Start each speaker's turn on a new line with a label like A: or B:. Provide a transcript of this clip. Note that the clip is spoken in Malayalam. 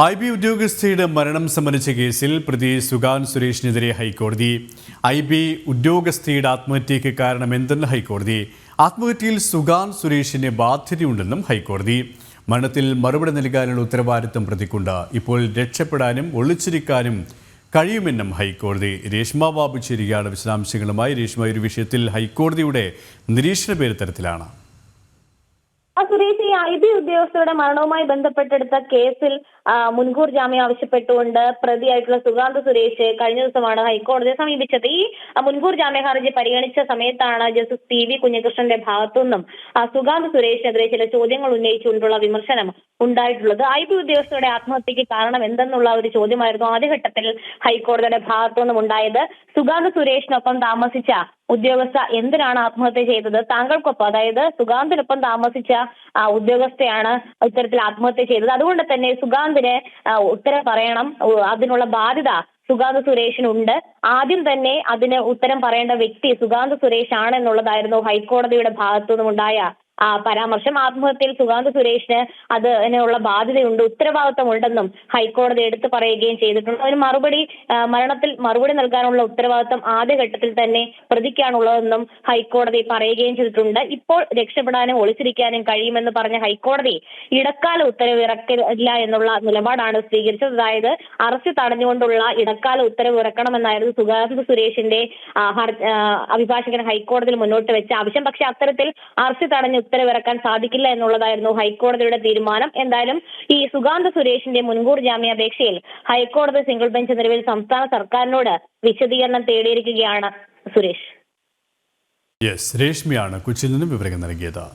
A: IB ഉദ്യോഗസ്ഥയുടെ മരണം സംബന്ധിച്ച കേസിൽ പ്രതി സുഗാൻ സുരേഷിനെതിരെ ഹൈക്കോടതി. IB ഉദ്യോഗസ്ഥയുടെ ആത്മഹത്യയ്ക്ക് കാരണം എന്തെന്ന് ഹൈക്കോടതി. ആത്മഹത്യയിൽ സുഗാൻ സുരേഷിന് ബാധ്യതയുണ്ടെന്നും ഹൈക്കോടതി. മരണത്തിൽ മറുപടി നൽകാനുള്ള ഉത്തരവാദിത്തം പ്രതിക്കുണ്ട്. ഇപ്പോൾ രക്ഷപ്പെടാനും ഒളിച്ചിരിക്കാനും കഴിയുമെന്നും ഹൈക്കോടതി. രേഷ്മ ബാബു ചേരുകയാണ് വിശദാംശങ്ങളുമായി. രേഷ്മ, ഒരു വിഷയത്തിൽ ഹൈക്കോടതിയുടെ നിരീക്ഷണ പേര് തരത്തിലാണ്.
B: സുരേഷ്, ഈ IB ഉദ്യോഗസ്ഥരുടെ മരണവുമായി ബന്ധപ്പെട്ടെടുത്ത കേസിൽ മുൻകൂർ ജാമ്യം ആവശ്യപ്പെട്ടുകൊണ്ട് പ്രതിയായിട്ടുള്ള സുഗാന്ത് സുരേഷ് കഴിഞ്ഞ ദിവസമാണ് ഹൈക്കോടതിയെ സമീപിച്ചത്. ഈ മുൻകൂർ ജാമ്യ ഹർജി പരിഗണിച്ച സമയത്താണ് ജസ്റ്റിസ് PV കുഞ്ഞികൃഷ്ണന്റെ ഭാഗത്തുനിന്നും സുഗാന്ത് സുരേഷിനെതിരെ ചില ചോദ്യങ്ങൾ ഉന്നയിച്ചുകൊണ്ടുള്ള വിമർശനം ഉണ്ടായിട്ടുള്ളത്. IB ഉദ്യോഗസ്ഥരുടെ ആത്മഹത്യക്ക് കാരണം എന്തെന്നുള്ള ഒരു ചോദ്യമായിരുന്നു ആദ്യഘട്ടത്തിൽ ഹൈക്കോടതിയുടെ ഭാഗത്തുനിന്നും ഉണ്ടായത്. സുഗാന്ത് സുരേഷിനൊപ്പം താമസിച്ച ഉദ്യോഗസ്ഥ എന്തിനാണ് ആത്മഹത്യ ചെയ്തത്? താങ്കൾക്കൊപ്പം, അതായത് സുഗാന്തിനൊപ്പം താമസിച്ച ഉദ്യോഗസ്ഥയാണ് ഇത്തരത്തിൽ ആത്മഹത്യ ചെയ്തത്. അതുകൊണ്ട് തന്നെ സുഗാന്തിന് ഉത്തരം പറയണം, അതിനുള്ള ബാധ്യത സുഗാന്ത് സുരേഷിനുണ്ട്. ആദ്യം തന്നെ അതിന് ഉത്തരം പറയേണ്ട വ്യക്തി സുഗാന്ത് സുരേഷ് ആണെന്നുള്ളതായിരുന്നു ഹൈക്കോടതിയുടെ ഭാഗത്തുനിന്നുണ്ടായ പരാമർശം. ആത്മഹത്യയിൽ സുഗാന്ത് സുരേഷിന് അതിനുള്ള ബാധ്യതയുണ്ട്, ഉത്തരവാദിത്തമുണ്ടെന്നും ഹൈക്കോടതി എടുത്തു പറയുകയും ചെയ്തിട്ടുണ്ട്. അതിന് മരണത്തിൽ മറുപടി നൽകാനുള്ള ഉത്തരവാദിത്തം ആദ്യഘട്ടത്തിൽ തന്നെ പ്രതിക്കാണുള്ളതെന്നും ഹൈക്കോടതി പറയുകയും ചെയ്തിട്ടുണ്ട്. ഇപ്പോൾ രക്ഷപ്പെടാനും ഒളിച്ചിരിക്കാനും കഴിയുമെന്ന് പറഞ്ഞ ഹൈക്കോടതി ഇടക്കാല ഉത്തരവ് ഇറക്കില്ല എന്നുള്ള നിലപാടാണ് സ്വീകരിച്ചത്. അതായത് അറസ്റ്റ് തടഞ്ഞുകൊണ്ടുള്ള ഇടക്കാല ഉത്തരവ് ഇറക്കണമെന്നായിരുന്നു സുഗാന്ത് സുരേഷിന്റെ അഭിഭാഷകൻ ഹൈക്കോടതിയിൽ മുന്നോട്ട് വെച്ച ആവശ്യം. പക്ഷെ അത്തരത്തിൽ അറസ്റ്റ് തടഞ്ഞ് ഉത്തരവിറക്കാൻ സാധിക്കില്ല എന്നുള്ളതായിരുന്നു ഹൈക്കോടതിയുടെ തീരുമാനം. എന്തായാലും ഈ സുഗാന്ത് സുരേഷിന്റെ മുൻകൂർ ജാമ്യാപേക്ഷയിൽ ഹൈക്കോടതി സിംഗിൾ ബെഞ്ച് നിലവിൽ സംസ്ഥാന സർക്കാരിനോട് വിശദീകരണം തേടിയിരിക്കുകയാണ്. സുരേഷ്,
A: രേഷ്മയാണ് കൊച്ചിയിൽ നിന്നും വിവരങ്ങൾ നൽകിയത്.